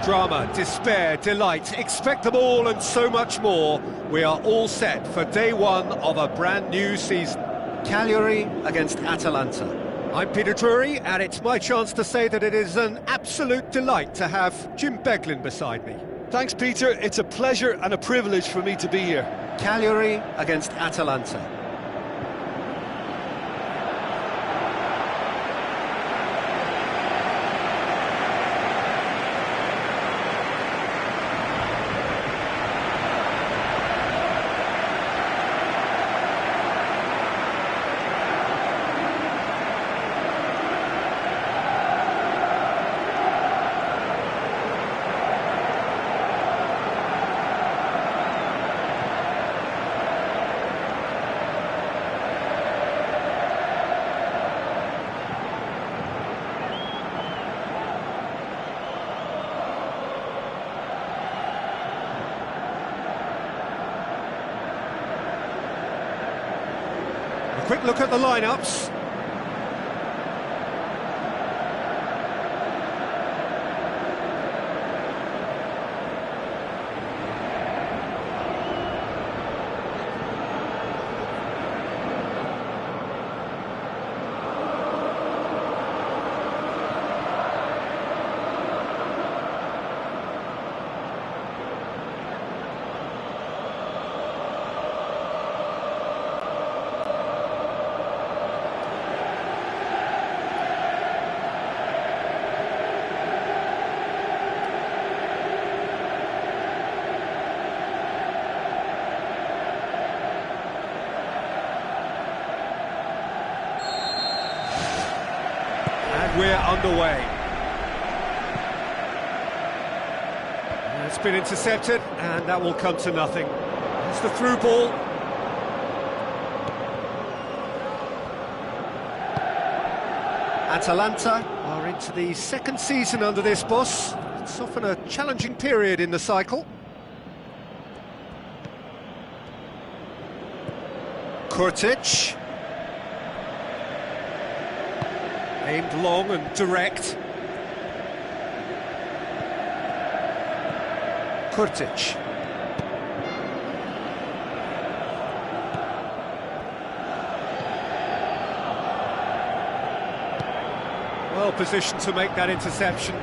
Drama, despair, delight, expect them all and so much more. We are all set for day one of a brand new season. Cagliari against Atalanta. I'm Peter Drury, and it's my chance to say that it is an absolute delight to have Jim Beglin beside me. Thanks, Peter. It's a pleasure and a privilege for me to be here. Cagliari against Atalanta. quick look at the lineups. We're underway. It's been intercepted, and that will come to nothing. It's the through ball. Atalanta are into the second season under this boss. It's often a challenging period in the cycle. Kurtic. Aimed long and direct. Kurtic. Well positioned to make that interception.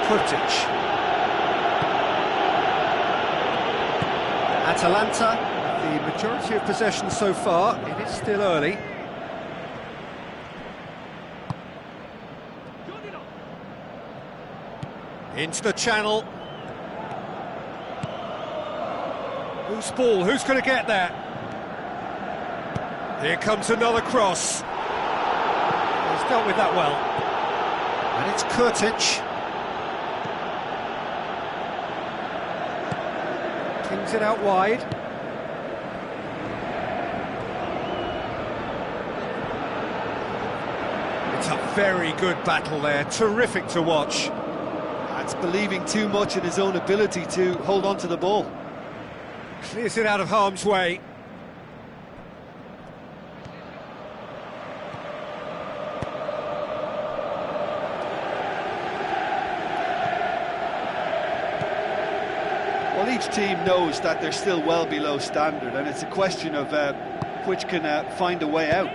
Kurtic. Atalanta, the majority of possession so far. It is still early. Into the channel. Who's ball? Who's going to get that? Here comes another cross. He's dealt with that well. And it's Kurtic. Kings it out wide. It's a very good battle there, terrific to watch. That's believing too much in his own ability to hold on to the ball. Clears it out of harm's way. Well, each team knows that they're still well below standard, and it's a question of which can find a way out.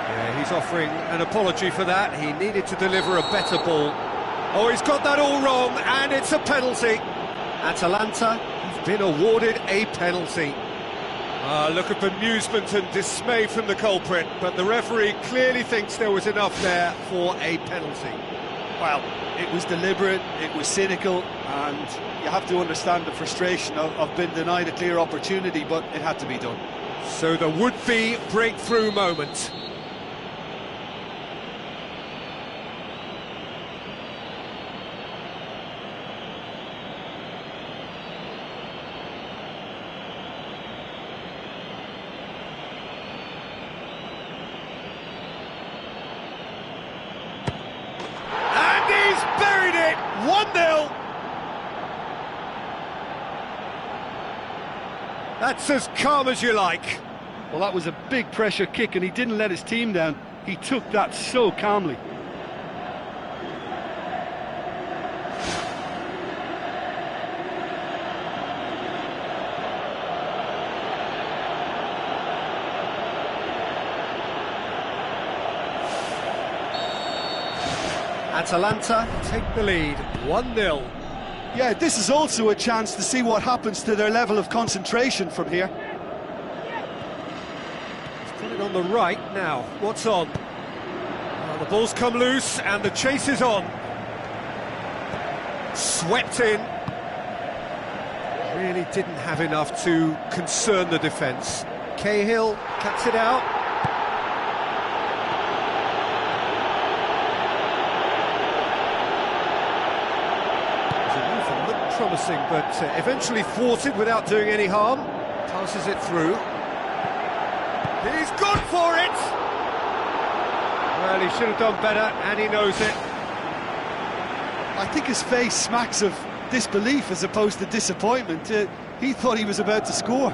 Yeah, he's offering an apology for that. He needed to deliver a better ball. Oh, he's got that all wrong, and it's a penalty. Atalanta have been awarded a penalty. Look at bemusement and dismay from the culprit, but the referee clearly thinks there was enough there for a penalty. Well, it was deliberate, it was cynical, and you have to understand the frustration of being denied a clear opportunity, but it had to be done. So the would-be breakthrough moment. Buried it! 1-0! That's as calm as you like. Well, that was a big pressure kick, and he didn't let his team down. He took that so calmly. Atalanta take the lead, 1-0. Yeah, this is also a chance to see what happens to their level of concentration from here. He's got it on the right now. What's on? Well, the ball's come loose and the chase is on. Swept in. Really didn't have enough to concern the defence. Cahill cuts it out. Promising, but eventually thwarted without doing any harm. Passes it through. He's gone for it! Well, he should have done better, and he knows it. I think his face smacks of disbelief as opposed to disappointment. He thought he was about to score.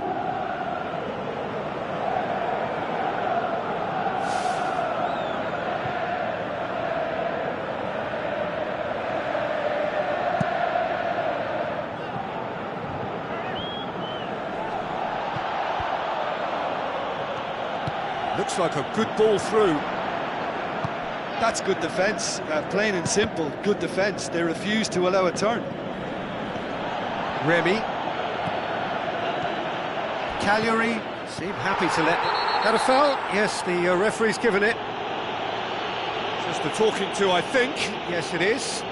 Looks like a good ball through. That's good defence, plain and simple, good defence. They refuse to allow a turn. Remy. Cagliari seem happy to let that a foul. Yes, the referee's given it. Just the talking to, I think. Yes, it is.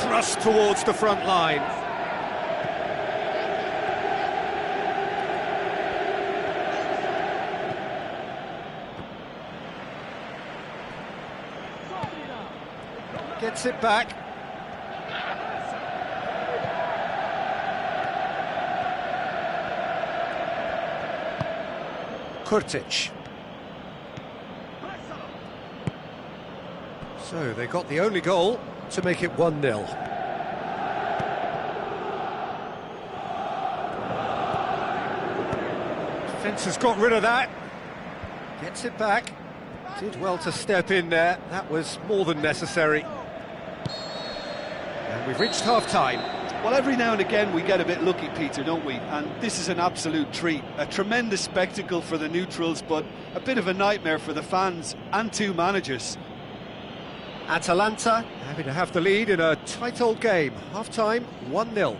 Thrust towards the front line. Gets it back. Kurtic. So they got the only goal to make it 1-0. Defence has got rid of that. Gets it back. Did well to step in there. That was more than necessary. And we've reached half-time. Well, every now and again we get a bit lucky, Peter, don't we? And this is an absolute treat. A tremendous spectacle for the neutrals, but a bit of a nightmare for the fans and two managers. Atalanta happy to have the lead in a tight old game. Half-time, 1-0.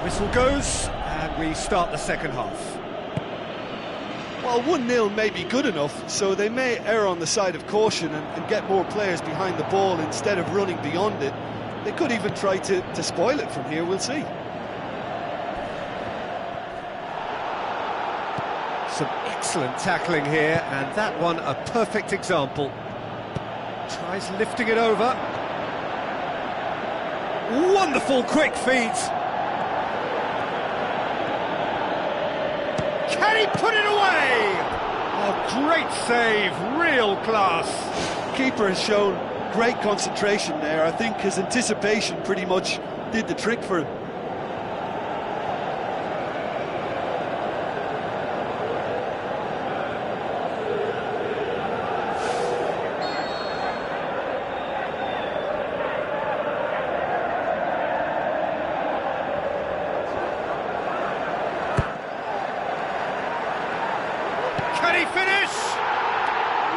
Whistle goes, and we start the second half. Well, 1-0 may be good enough, so they may err on the side of caution and get more players behind the ball instead of running beyond it. They could even try to spoil it from here, we'll see. Some excellent tackling here, and that one a perfect example. Tries lifting it over. Wonderful quick feet. Can he put it away? Oh, great save, real class. Keeper has shown great concentration there. I think his anticipation pretty much did the trick for him. Can he finish?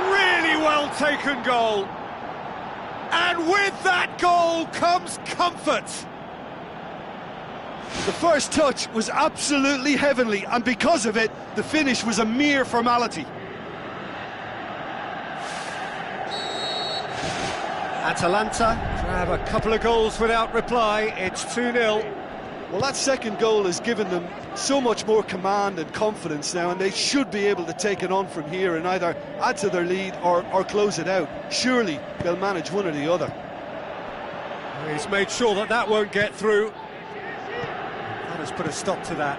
Really well taken goal. And with that goal comes comfort. The first touch was absolutely heavenly, and because of it, the finish was a mere formality. Atalanta grab a couple of goals without reply. It's 2-0. Well, that second goal has given them so much more command and confidence now, and they should be able to take it on from here and either add to their lead or close it out. Surely they'll manage one or the other. He's made sure that that won't get through. That has put a stop to that.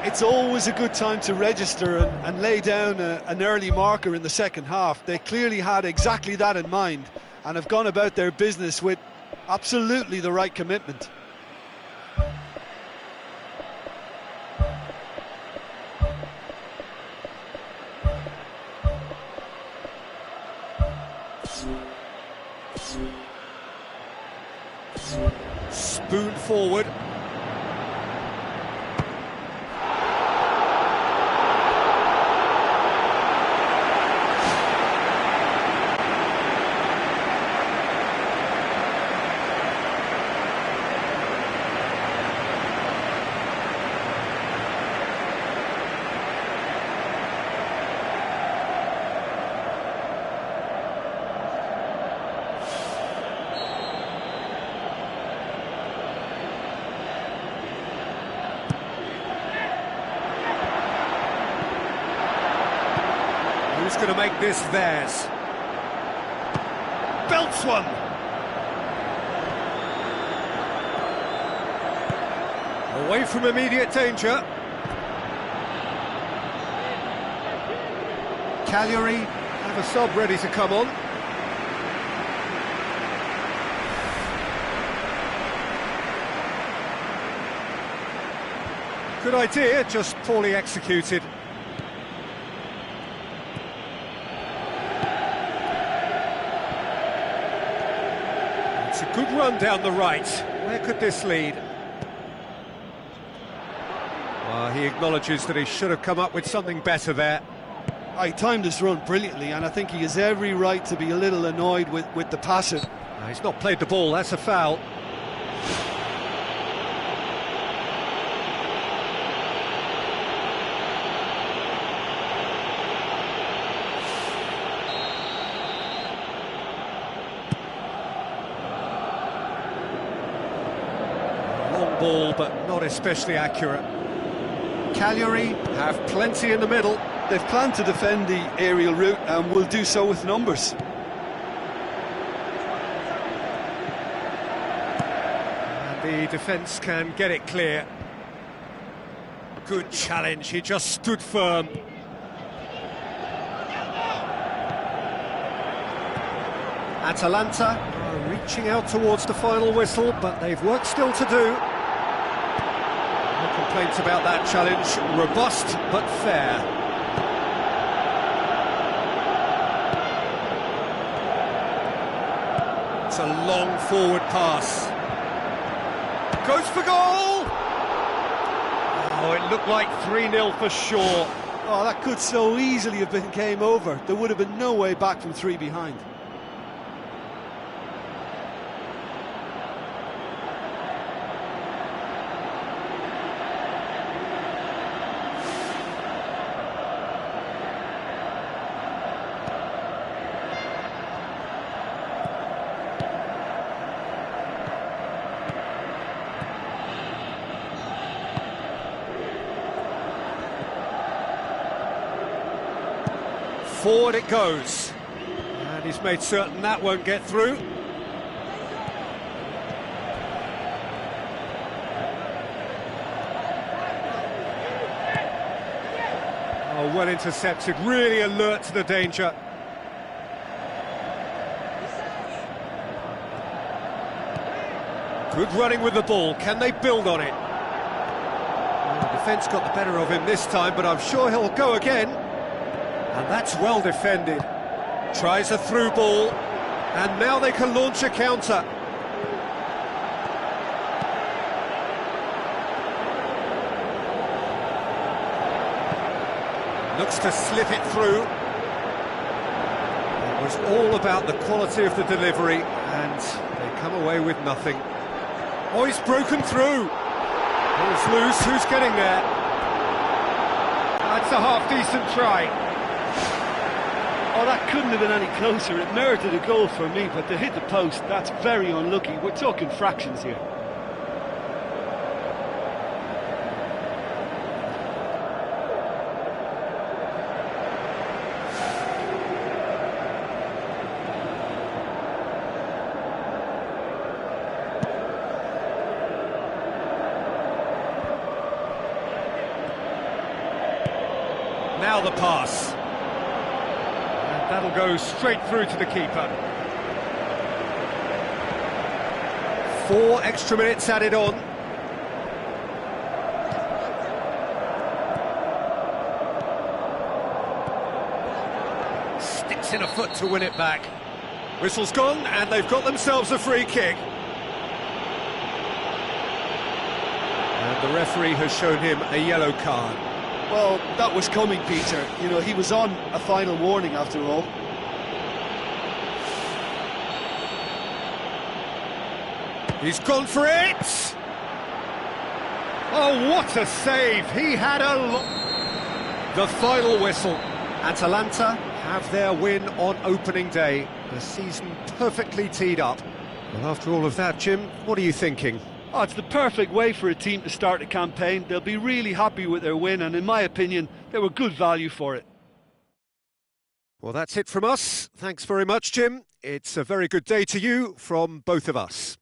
It's always a good time to register and lay down an early marker in the second half. They clearly had exactly that in mind and have gone about their business with absolutely the right commitment. Spoon forward. going to make this theirs. Belts one. Away from immediate danger. Cagliari have a sub ready to come on. Good idea, just poorly executed. It's a good run down the right. Where could this lead? He acknowledges that he should have come up with something better there. He timed this run brilliantly, and I think he has every right to be a little annoyed with the passing. He's not played the ball, that's a foul. Long ball, but not especially accurate. Cagliari have plenty in the middle. They've planned to defend the aerial route and will do so with numbers. And the defence can get it clear. Good challenge, he just stood firm. Atalanta are reaching out towards the final whistle, but they've work still to do. No complaints about that challenge, robust but fair. It's a long forward pass. Goes for goal! Oh, it looked like 3-0 for sure. Oh, that could so easily have been game over. There would have been no way back from 3 behind. Forward it goes, and he's made certain that won't get through. Oh, well intercepted, really alert to the danger. Good running with the ball, can they build on it? Well, the defence got the better of him this time, but I'm sure he'll go again. And that's well defended. Tries a through ball, and now they can launch a counter. Looks to slip it through. It was all about the quality of the delivery, and they come away with nothing. Oh, he's broken through. Ball's loose, who's getting there? That's a half-decent try. Oh, that couldn't have been any closer. It merited a goal for me, but to hit the post, that's very unlucky. We're talking fractions here. Now the pass. That'll go straight through to the keeper. 4 extra minutes added on. Sticks in a foot to win it back. Whistle's gone, and they've got themselves a free kick. And the referee has shown him a yellow card. Well, that was coming, Peter. You know, he was on a final warning after all. He's gone for it! Oh, what a save! He had the final whistle. Atalanta have their win on opening day. The season perfectly teed up. Well, after all of that, Jim, what are you thinking? Oh, it's the perfect way for a team to start a campaign. They'll be really happy with their win, and in my opinion, they were good value for it. Well, that's it from us. Thanks very much, Jim. It's a very good day to you from both of us.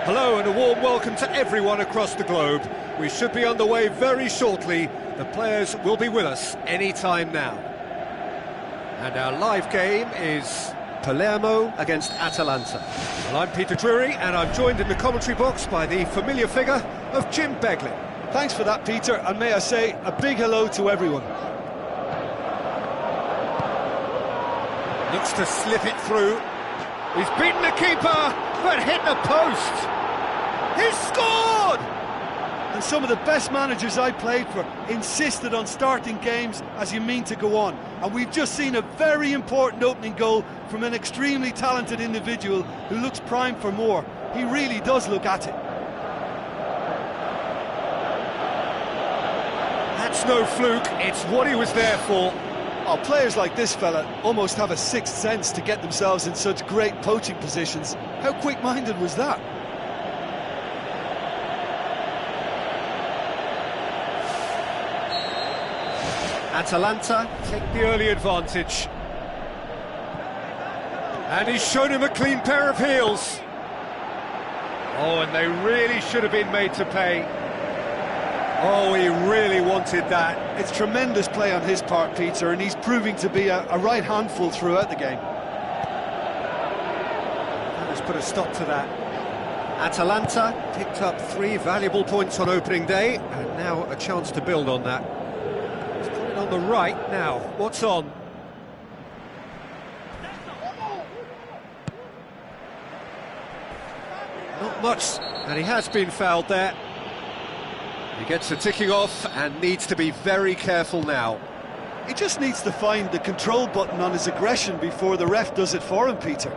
Hello and a warm welcome to everyone across the globe. We should be underway very shortly. The players will be with us any time now. And our live game is Palermo against Atalanta. Well, I'm Peter Drury and I'm joined in the commentary box by the familiar figure of Jim Beglin. Thanks for that, Peter, and may I say a big hello to everyone. Looks to slip it through. He's beaten the keeper, but hit the post. He's scored! And some of the best managers I played for insisted on starting games as you mean to go on. And we've just seen a very important opening goal from an extremely talented individual who looks primed for more. He really does look at it. That's no fluke, it's what he was there for. Oh, players like this fella almost have a sixth sense to get themselves in such great poaching positions. How quick-minded was that? Atalanta take the early advantage. And he's shown him a clean pair of heels. Oh, and they really should have been made to pay. Oh, he really wanted that. It's tremendous play on his part, Peter, and he's proving to be a right handful throughout the game. That has put a stop to that. Atalanta picked up 3 valuable points on opening day, and now a chance to build on that. He's put it on the right now. What's on? Not much, and he has been fouled there. He gets the ticking off and needs to be very careful now. He just needs to find the control button on his aggression before the ref does it for him, Peter.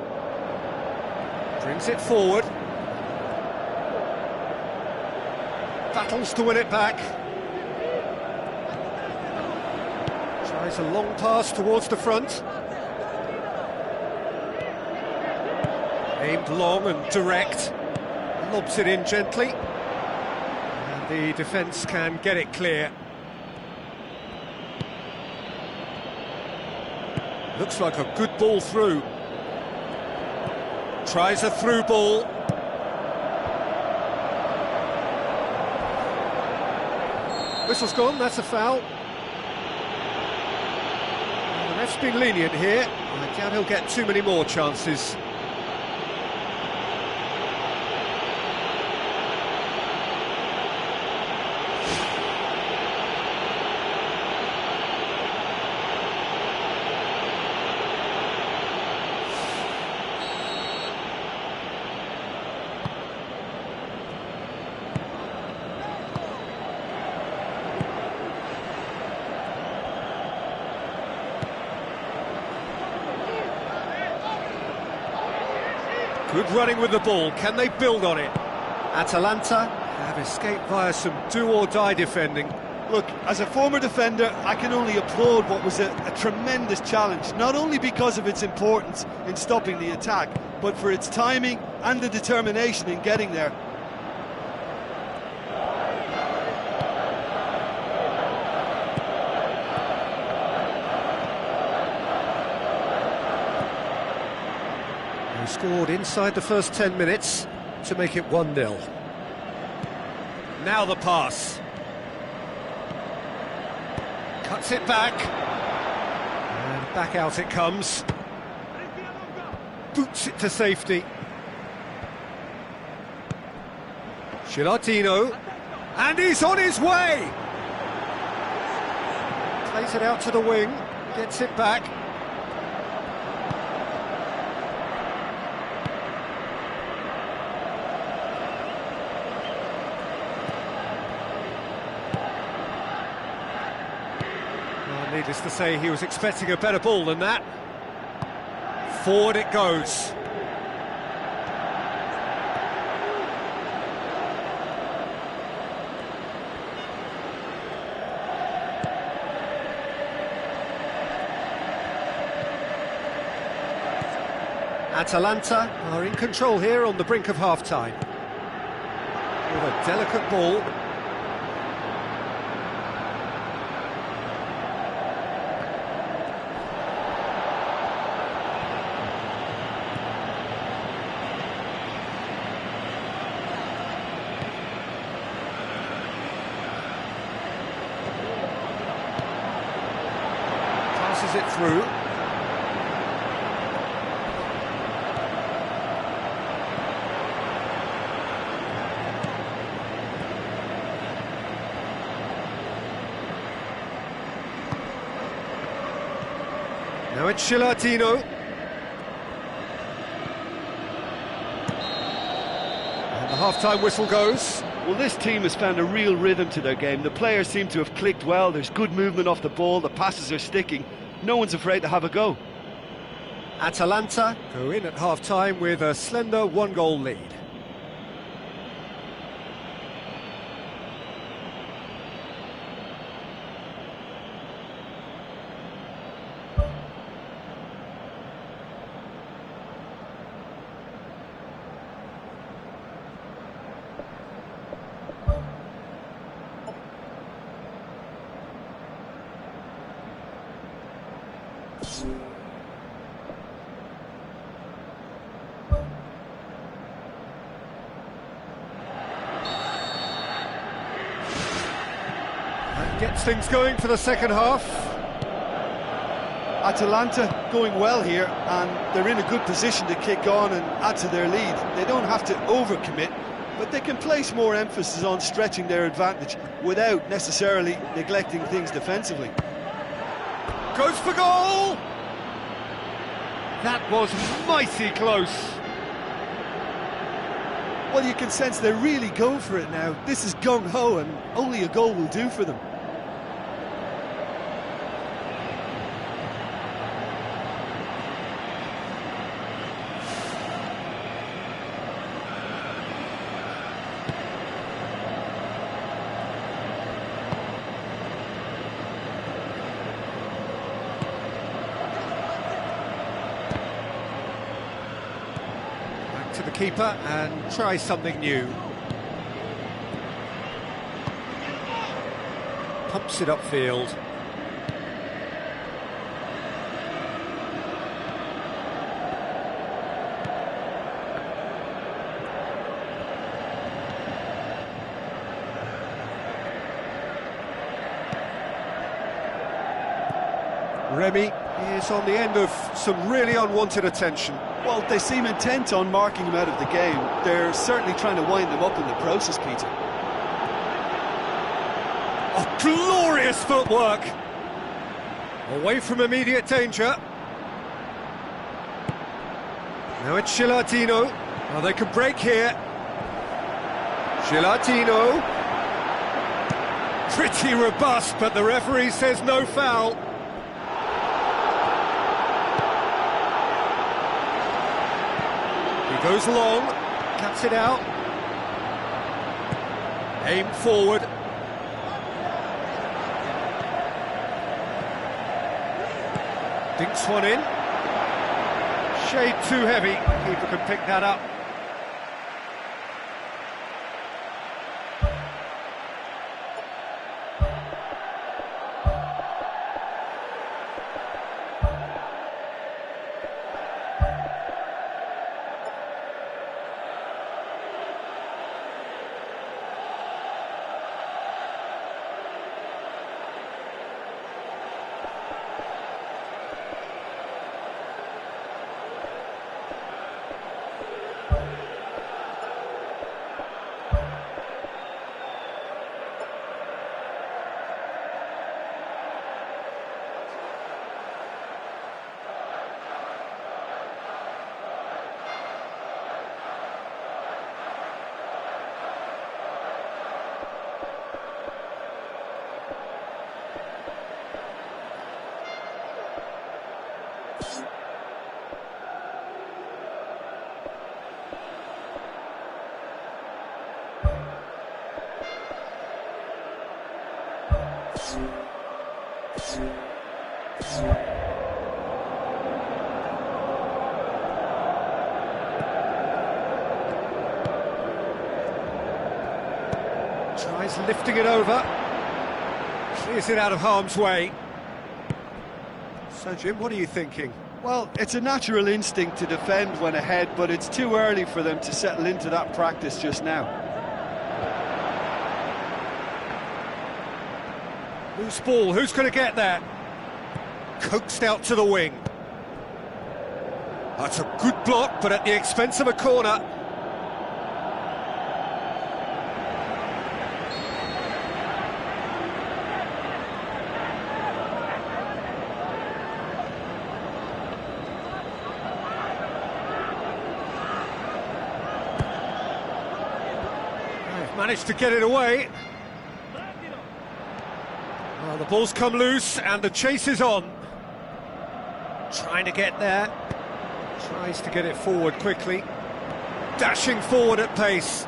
Brings it forward. Battles to win it back. Tries a long pass towards the front. Aimed long and direct. Lobs it in gently. The defence can get it clear. Looks like a good ball through. Tries a through ball. Whistle's gone, that's a foul. The ref's been lenient here. I doubt he'll get too many more chances. Good running with the ball, can they build on it? Atalanta have escaped via some do-or-die defending. Look, as a former defender, I can only applaud what was a tremendous challenge, not only because of its importance in stopping the attack, but for its timing and the determination in getting there. He scored inside the first 10 minutes to make it 1-0. Now the pass. Cuts it back. And back out it comes. Boots it to safety. Gilardino. And he's on his way! Plays it out to the wing. Gets it back. Needless to say, he was expecting a better ball than that. Forward it goes. Atalanta are in control here on the brink of half-time. With a delicate ball. Passes it through. Now it's Gilardino. And the half-time whistle goes. Well, this team has found a real rhythm to their game. The players seem to have clicked well. There's good movement off the ball. The passes are sticking. No one's afraid to have a go. Atalanta go in at half-time with a slender one-goal lead. That gets things going for the second half. Atalanta going well here, and they're in a good position to kick on and add to their lead. They don't have to overcommit, but they can place more emphasis on stretching their advantage without necessarily neglecting things defensively. Goes for goal! That was mighty close. Well, you can sense they're really going for it now. This is gung-ho, and only a goal will do for them. To the keeper and try something new. Pumps it upfield. Remy is on the end of some really unwanted attention. Well, they seem intent on marking him out of the game. They're certainly trying to wind him up in the process, Peter. Oh, glorious footwork! Away from immediate danger. Now it's Gilardino. Oh, they can break here. Gilardino. Pretty robust, but the referee says no foul. He goes long, cuts it out. Aim forward. Dinks one in. Shade too heavy. Keeper can pick that up. Tries lifting it over. Clears it out of harm's way. So, Jim, what are you thinking? Well, it's a natural instinct to defend when ahead, but it's too early for them to settle into that practice just now. Loose ball, who's going to get that? Coaxed out to the wing. That's a good block, but at the expense of a corner. Managed to get it away. Oh, the ball's come loose and the chase is on. Trying to get there. Tries to get it forward quickly. Dashing forward at pace.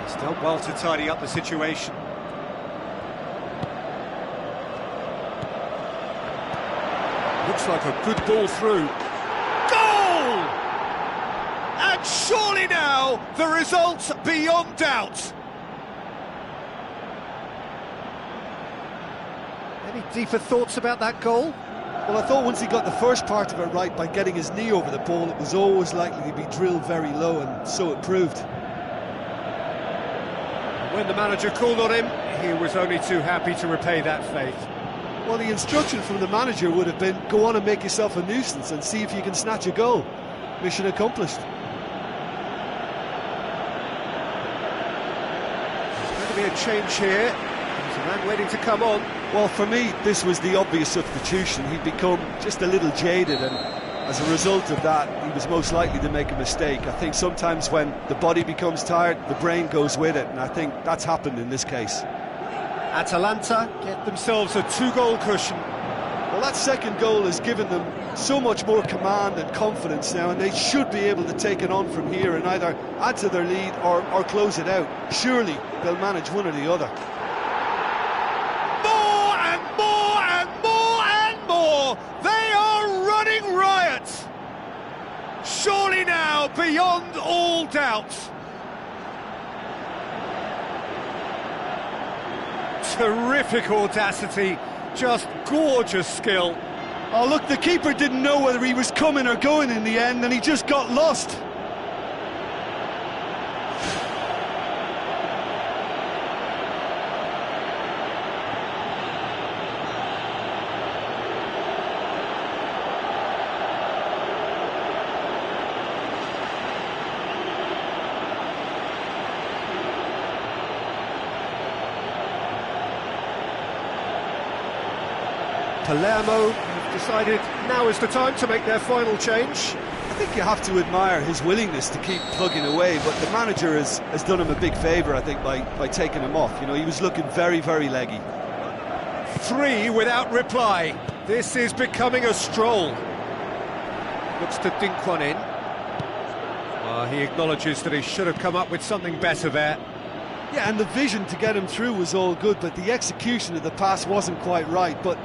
He's done well to tidy up the situation. Looks like a good ball through. Goal! And surely now, the result's beyond doubt. Any deeper thoughts about that goal? Well, I thought once he got the first part of it right by getting his knee over the ball, it was always likely to be drilled very low, and so it proved. When the manager called on him, he was only too happy to repay that faith. Well, the instruction from the manager would have been, go on and make yourself a nuisance and see if you can snatch a goal. Mission accomplished. There's going to be a change here. There's a man waiting to come on. Well, for me, this was the obvious substitution. He'd become just a little jaded, and as a result of that, he was most likely to make a mistake. I think sometimes when the body becomes tired, the brain goes with it, and I think that's happened in this case. Atalanta get themselves a 2-goal cushion. Well, that second goal has given them so much more command and confidence now, and they should be able to take it on from here and either add to their lead or close it out. Surely they'll manage one or the other. More and more and more and more! They are running riot! Surely now, beyond all doubt. Terrific audacity, just gorgeous skill. Oh, look, the keeper didn't know whether he was coming or going in the end, and he just got lost. Palermo have decided now is the time to make their final change. I think you have to admire his willingness to keep plugging away, but the manager has done him a big favour, I think, by taking him off. You know, he was looking very, very leggy. 3 without reply. This is becoming a stroll. Looks to dink one in. He acknowledges that he should have come up with something better there. Yeah, and the vision to get him through was all good, but the execution of the pass wasn't quite right. But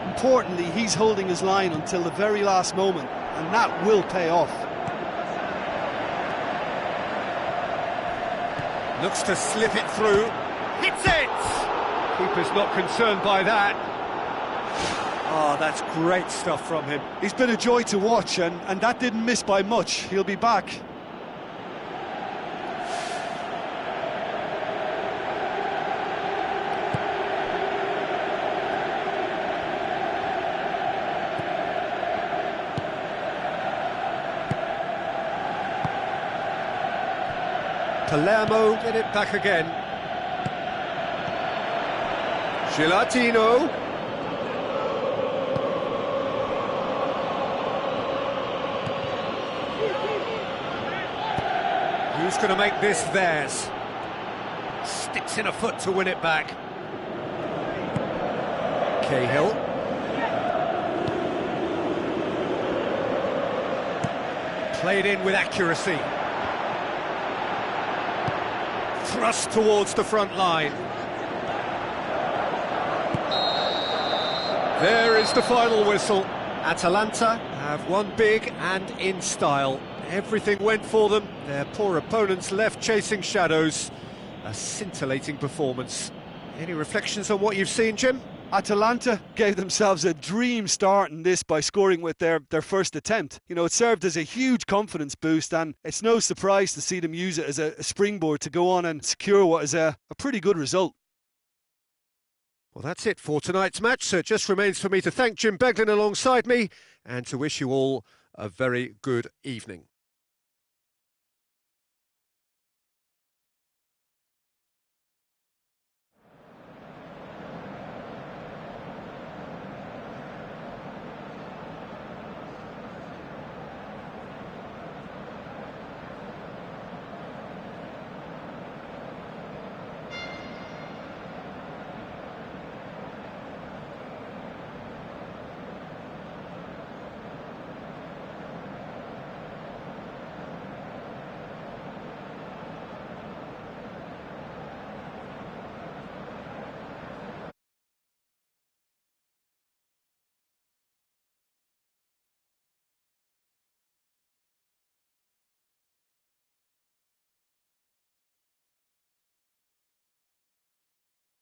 importantly, he's holding his line until the very last moment, and that will pay off. Looks to slip it through. Hits it! Keeper's not concerned by that. Oh, that's great stuff from him. He's been a joy to watch, and that didn't miss by much. He'll be back. Palermo get it back again. Gelatino. Who's going to make this theirs? Sticks in a foot to win it back. Cahill. Played in with accuracy. Thrust towards the front line. There is the final whistle. Atalanta have won big and in style. Everything went for them. Their poor opponents left chasing shadows. A scintillating performance. Any reflections on what you've seen, Jim? Atalanta gave themselves a dream start in this by scoring with their first attempt. You know, it served as a huge confidence boost, and it's no surprise to see them use it as a springboard to go on and secure what is a pretty good result. Well, that's it for tonight's match, so it just remains for me to thank Jim Beglin alongside me and to wish you all a very good evening.